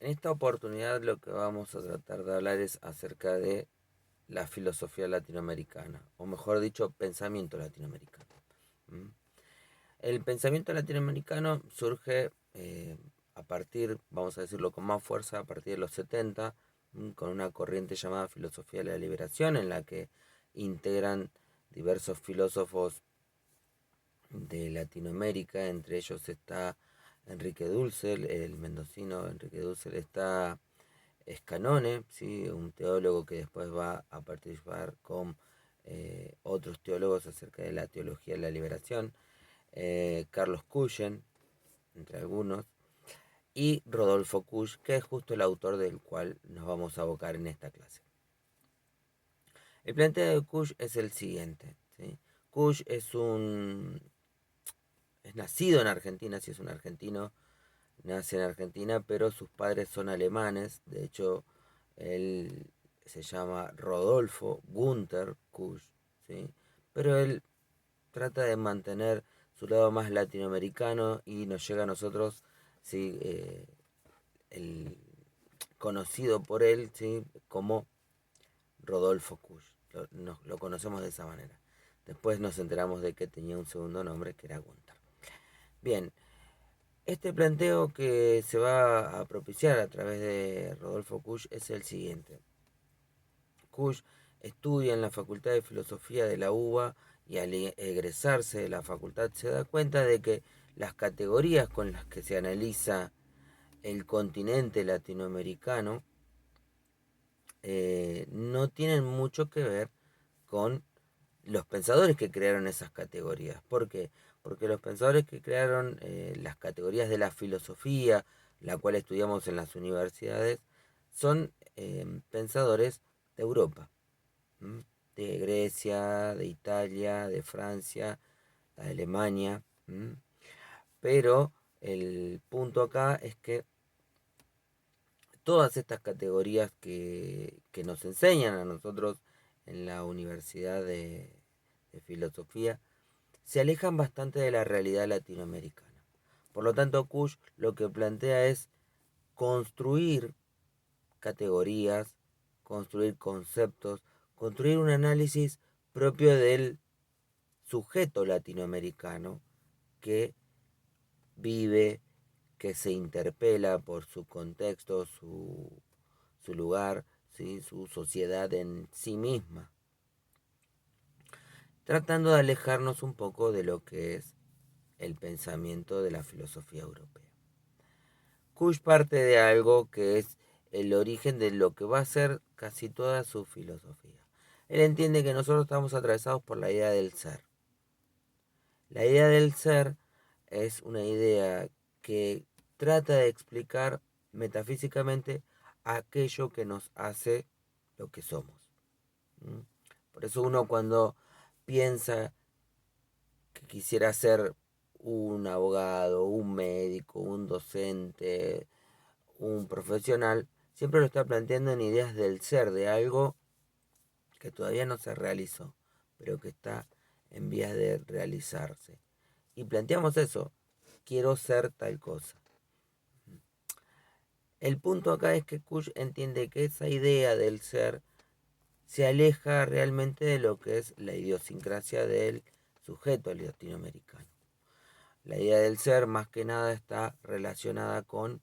En esta oportunidad lo que vamos a tratar de hablar es acerca de la filosofía latinoamericana, o mejor dicho, pensamiento latinoamericano. ¿Mm? El pensamiento latinoamericano surge a partir, vamos a decirlo con más fuerza, a partir de los 70, con una corriente llamada filosofía de la liberación, en la que integran diversos filósofos de Latinoamérica. Entre ellos está Enrique Dussel, el mendocino Enrique Dussel, está Scanone, ¿sí? Un teólogo que después va a participar con otros teólogos acerca de la teología de la liberación, Carlos Cuyen, entre algunos, y Rodolfo Kusch, que es justo el autor del cual nos vamos a abocar en esta clase. El planteo de Kusch es el siguiente, ¿sí? Kusch es nacido en Argentina, si es un argentino, nace en Argentina, pero sus padres son alemanes. De hecho, él se llama Rodolfo Gunther Kusch, ¿sí? Pero él trata de mantener su lado más latinoamericano y nos llega a nosotros, ¿sí? El conocido por él, ¿sí? Como Rodolfo Kusch. Lo conocemos de esa manera. Después nos enteramos de que tenía un segundo nombre que era Gunther. Bien, este planteo que se va a propiciar a través de Rodolfo Kusch es el siguiente. Kusch estudia en la Facultad de Filosofía de la UBA y al egresarse de la facultad se da cuenta de que las categorías con las que se analiza el continente latinoamericano no tienen mucho que ver con los pensadores que crearon esas categorías. ¿Por qué? Porque los pensadores que crearon las categorías de la filosofía, la cual estudiamos en las universidades, son pensadores de Europa, ¿m? De Grecia, de Italia, de Francia, de Alemania. ¿M? Pero el punto acá es que todas estas categorías que nos enseñan a nosotros en la Universidad de Filosofía se alejan bastante de la realidad latinoamericana. Por lo tanto, Kusch lo que plantea es construir categorías, construir conceptos, construir un análisis propio del sujeto latinoamericano que vive, que se interpela por su contexto, su lugar, ¿sí? Su sociedad en sí misma, tratando de alejarnos un poco de lo que es el pensamiento de la filosofía europea. Kusch parte de algo que es el origen de lo que va a ser casi toda su filosofía. Él entiende que nosotros estamos atravesados por la idea del ser. La idea del ser es una idea que trata de explicar metafísicamente aquello que nos hace lo que somos. ¿Mm? Por eso uno cuando piensa que quisiera ser un abogado, un médico, un docente, un profesional, siempre lo está planteando en ideas del ser, de algo que todavía no se realizó, pero que está en vías de realizarse. Y planteamos eso, quiero ser tal cosa. El punto acá es que Kusch entiende que esa idea del ser se aleja realmente de lo que es la idiosincrasia del sujeto latinoamericano. La idea del ser más que nada está relacionada con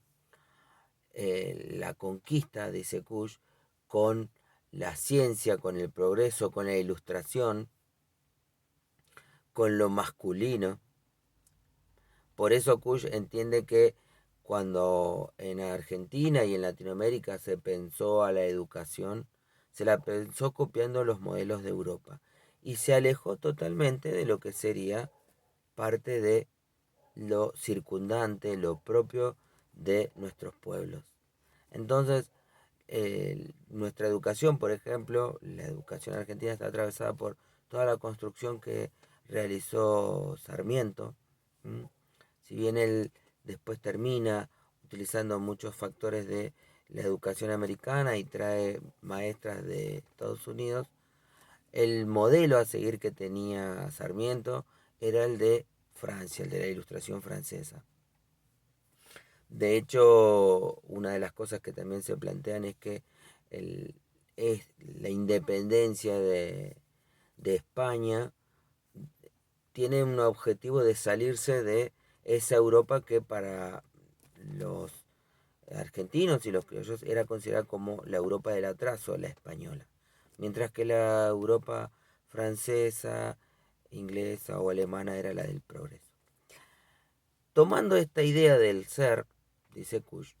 la conquista, dice Kusch, con la ciencia, con el progreso, con la ilustración, con lo masculino. Por eso Kusch entiende que cuando en Argentina y en Latinoamérica se pensó a la educación, se la pensó copiando los modelos de Europa y se alejó totalmente de lo que sería parte de lo circundante, lo propio de nuestros pueblos. Entonces, nuestra educación, por ejemplo, la educación argentina está atravesada por toda la construcción que realizó Sarmiento. ¿M? Si bien él después termina utilizando muchos factores de la educación americana y trae maestras de Estados Unidos, el modelo a seguir que tenía Sarmiento era el de Francia, el de la ilustración francesa. De hecho, una de las cosas que también se plantean es que es la independencia de España tiene un objetivo de salirse de esa Europa que para los argentinos y los criollos era considerada como la Europa del atraso, la española. Mientras que la Europa francesa, inglesa o alemana era la del progreso. Tomando esta idea del ser, dice Kush,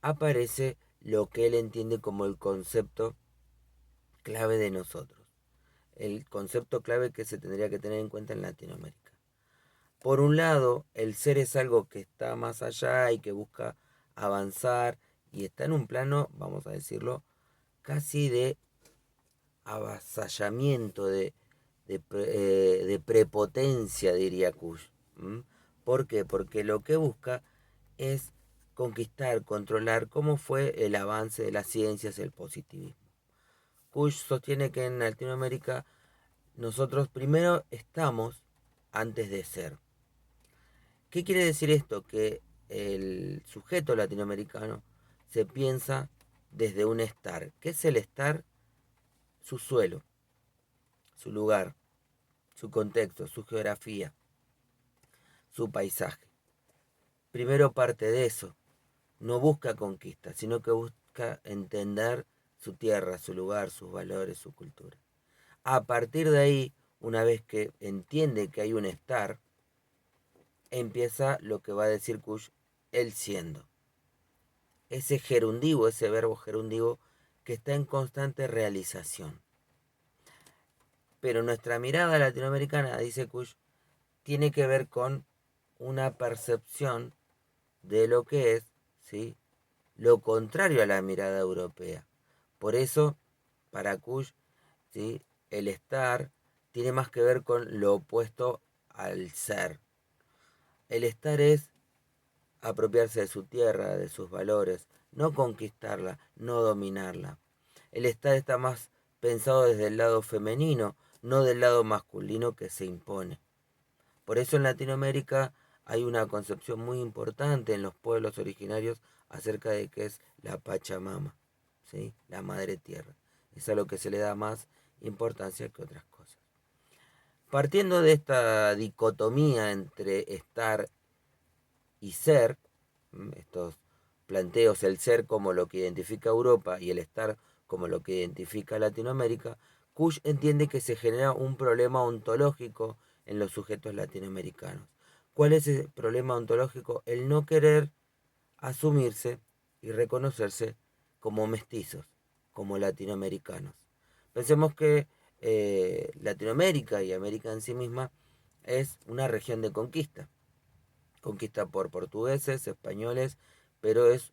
aparece lo que él entiende como el concepto clave de nosotros. El concepto clave que se tendría que tener en cuenta en Latinoamérica. Por un lado, el ser es algo que está más allá y que busca avanzar y está en un plano, vamos a decirlo, casi de avasallamiento, de prepotencia, diría Kush. ¿Mm? ¿Por qué? Porque lo que busca es conquistar, controlar cómo fue el avance de las ciencias, el positivismo. Kush sostiene que en Latinoamérica nosotros primero estamos antes de ser. ¿Qué quiere decir esto? Que el sujeto latinoamericano se piensa desde un estar. ¿Qué es el estar? Su suelo, su lugar, su contexto, su geografía, su paisaje. Primero parte de eso. No busca conquista, sino que busca entender su tierra, su lugar, sus valores, su cultura. A partir de ahí, una vez que entiende que hay un estar, empieza lo que va a decir Kush, el siendo. Ese gerundivo, ese verbo gerundivo que está en constante realización. Pero nuestra mirada latinoamericana, dice Kush, tiene que ver con una percepción de lo que es, ¿sí?, lo contrario a la mirada europea. Por eso, para Kush, ¿sí?, el estar tiene más que ver con lo opuesto al ser. El estar es apropiarse de su tierra, de sus valores, no conquistarla, no dominarla. El estar está más pensado desde el lado femenino, no del lado masculino que se impone. Por eso en Latinoamérica hay una concepción muy importante en los pueblos originarios acerca de qué es la Pachamama, ¿sí?, la madre tierra. Es a lo que se le da más importancia que otras cosas. Partiendo de esta dicotomía entre estar y ser, estos planteos, el ser como lo que identifica Europa y el estar como lo que identifica Latinoamérica, Kush entiende que se genera un problema ontológico en los sujetos latinoamericanos. ¿Cuál es ese problema ontológico? El no querer asumirse y reconocerse como mestizos, como latinoamericanos. Pensemos que Latinoamérica y América en sí misma es una región de conquista, conquista por portugueses, españoles, pero es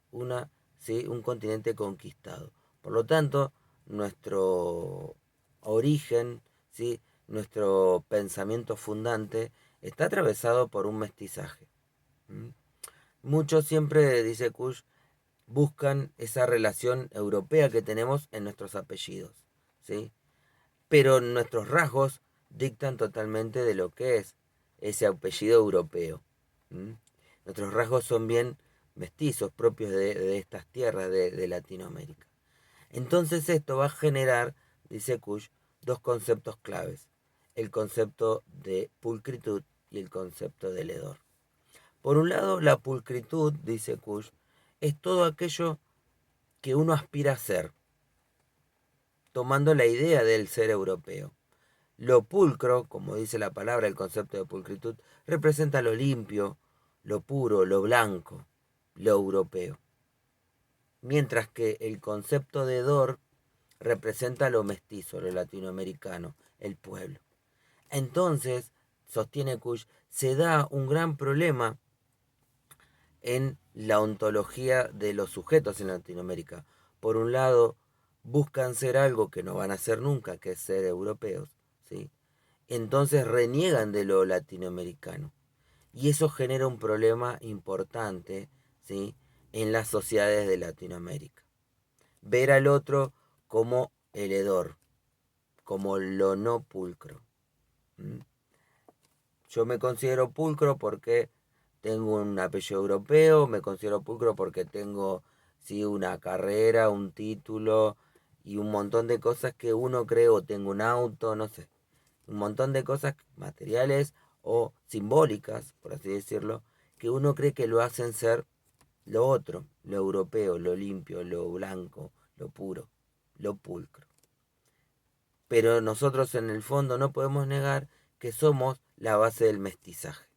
¿sí?, un continente conquistado. Por lo tanto, nuestro origen, ¿sí?, nuestro pensamiento fundante está atravesado por un mestizaje. ¿Mm? Muchos siempre, dice Kush, buscan esa relación europea que tenemos en nuestros apellidos, ¿sí? Pero nuestros rasgos dictan totalmente de lo que es ese apellido europeo. ¿Mm? Nuestros rasgos son bien mestizos, propios de estas tierras de Latinoamérica. Entonces esto va a generar, dice Kush, dos conceptos claves. El concepto de pulcritud y el concepto de hedor. Por un lado, la pulcritud, dice Kush, es todo aquello que uno aspira a ser, tomando la idea del ser europeo. Lo pulcro, como dice la palabra, el concepto de pulcritud, representa lo limpio, lo puro, lo blanco, lo europeo. Mientras que el concepto de hedor representa lo mestizo, lo latinoamericano, el pueblo. Entonces, sostiene Kush, se da un gran problema en la ontología de los sujetos en Latinoamérica. Por un lado, buscan ser algo que no van a ser nunca, que es ser europeos, ¿sí? Entonces reniegan de lo latinoamericano. Y eso genera un problema importante, ¿sí?, en las sociedades de Latinoamérica. Ver al otro como el hedor, como lo no pulcro. ¿Mm? Yo me considero pulcro porque tengo un apellido europeo, me considero pulcro porque tengo, sí, una carrera, un título y un montón de cosas que uno cree, o tengo un auto, no sé, un montón de cosas materiales o simbólicas, por así decirlo, que uno cree que lo hacen ser lo otro, lo europeo, lo limpio, lo blanco, lo puro, lo pulcro. Pero nosotros en el fondo no podemos negar que somos la base del mestizaje.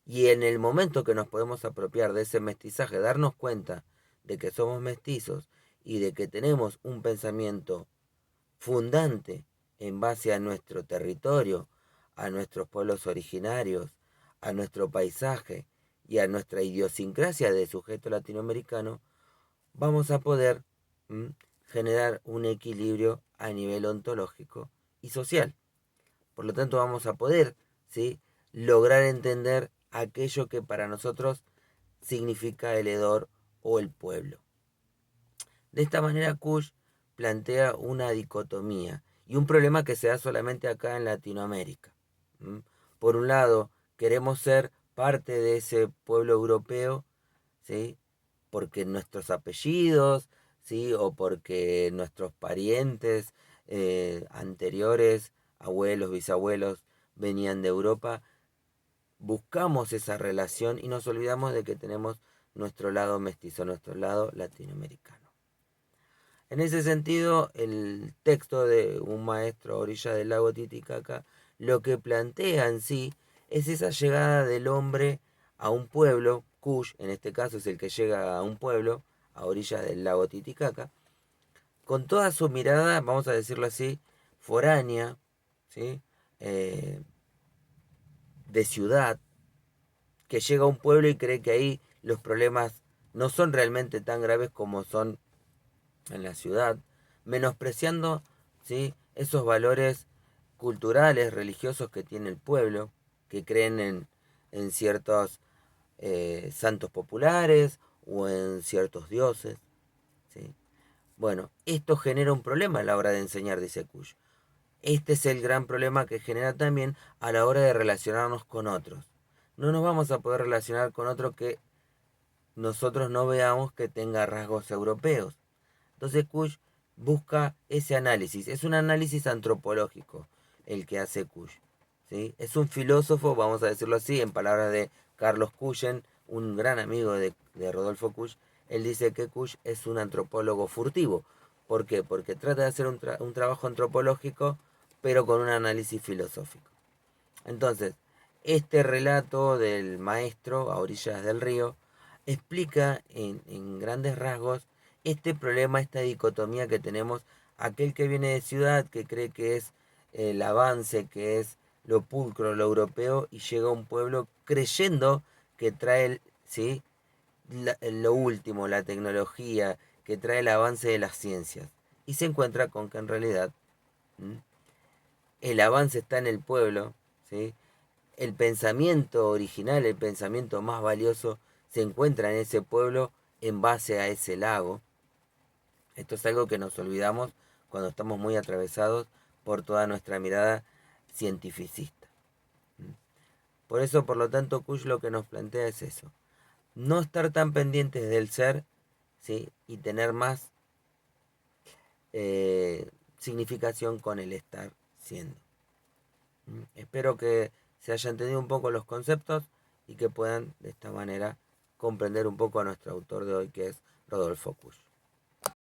Y en el momento que nos podemos apropiar de ese mestizaje, darnos cuenta de que somos mestizos y de que tenemos un pensamiento fundante en base a nuestro territorio, a nuestros pueblos originarios, a nuestro paisaje y a nuestra idiosincrasia de sujeto latinoamericano, vamos a poder generar un equilibrio a nivel ontológico y social. Por lo tanto, vamos a poder, ¿sí?, lograr entender aquello que para nosotros significa el hedor o el pueblo. De esta manera, Kush plantea una dicotomía y un problema que se da solamente acá en Latinoamérica. Por un lado, queremos ser parte de ese pueblo europeo, ¿sí?, porque nuestros apellidos, ¿sí?, o porque nuestros parientes anteriores, abuelos, bisabuelos, venían de Europa. Buscamos esa relación y nos olvidamos de que tenemos nuestro lado mestizo, nuestro lado latinoamericano. En ese sentido, el texto de un maestro a orilla del lago Titicaca lo que plantea en sí es esa llegada del hombre a un pueblo. Kush, en este caso, es el que llega a un pueblo a orillas del lago Titicaca, con toda su mirada, vamos a decirlo así, foránea, ¿sí?, de ciudad, que llega a un pueblo y cree que ahí los problemas no son realmente tan graves como son en la ciudad, menospreciando, ¿sí?, esos valores culturales, religiosos que tiene el pueblo, que creen en ciertos santos populares o en ciertos dioses, ¿sí? Bueno, esto genera un problema a la hora de enseñar, dice Kush. Este es el gran problema que genera también a la hora de relacionarnos con otros. No nos vamos a poder relacionar con otro que nosotros no veamos que tenga rasgos europeos. Entonces Kush busca ese análisis. Es un análisis antropológico el que hace Kush, ¿sí? Es un filósofo, vamos a decirlo así, en palabras de Carlos Cushen, un gran amigo de Rodolfo Kush. Él dice que Kush es un antropólogo furtivo. ¿Por qué? Porque trata de hacer un trabajo antropológico, pero con un análisis filosófico. Entonces, este relato del maestro a orillas del río explica en grandes rasgos este problema, esta dicotomía que tenemos, aquel que viene de ciudad, que cree que es el avance, que es lo pulcro, lo europeo, y llega a un pueblo creyendo que trae, ¿sí?, lo último, la tecnología, que trae el avance de las ciencias. Y se encuentra con que en realidad el avance está en el pueblo, ¿sí? El pensamiento original, el pensamiento más valioso, se encuentra en ese pueblo en base a ese lago. Esto es algo que nos olvidamos cuando estamos muy atravesados por toda nuestra mirada cientificista. Por eso, por lo tanto, Kush lo que nos plantea es eso. No estar tan pendientes del ser, ¿sí?, y tener más significación con el estar siendo. Espero que se hayan entendido un poco los conceptos y que puedan de esta manera comprender un poco a nuestro autor de hoy, que es Rodolfo Kusch.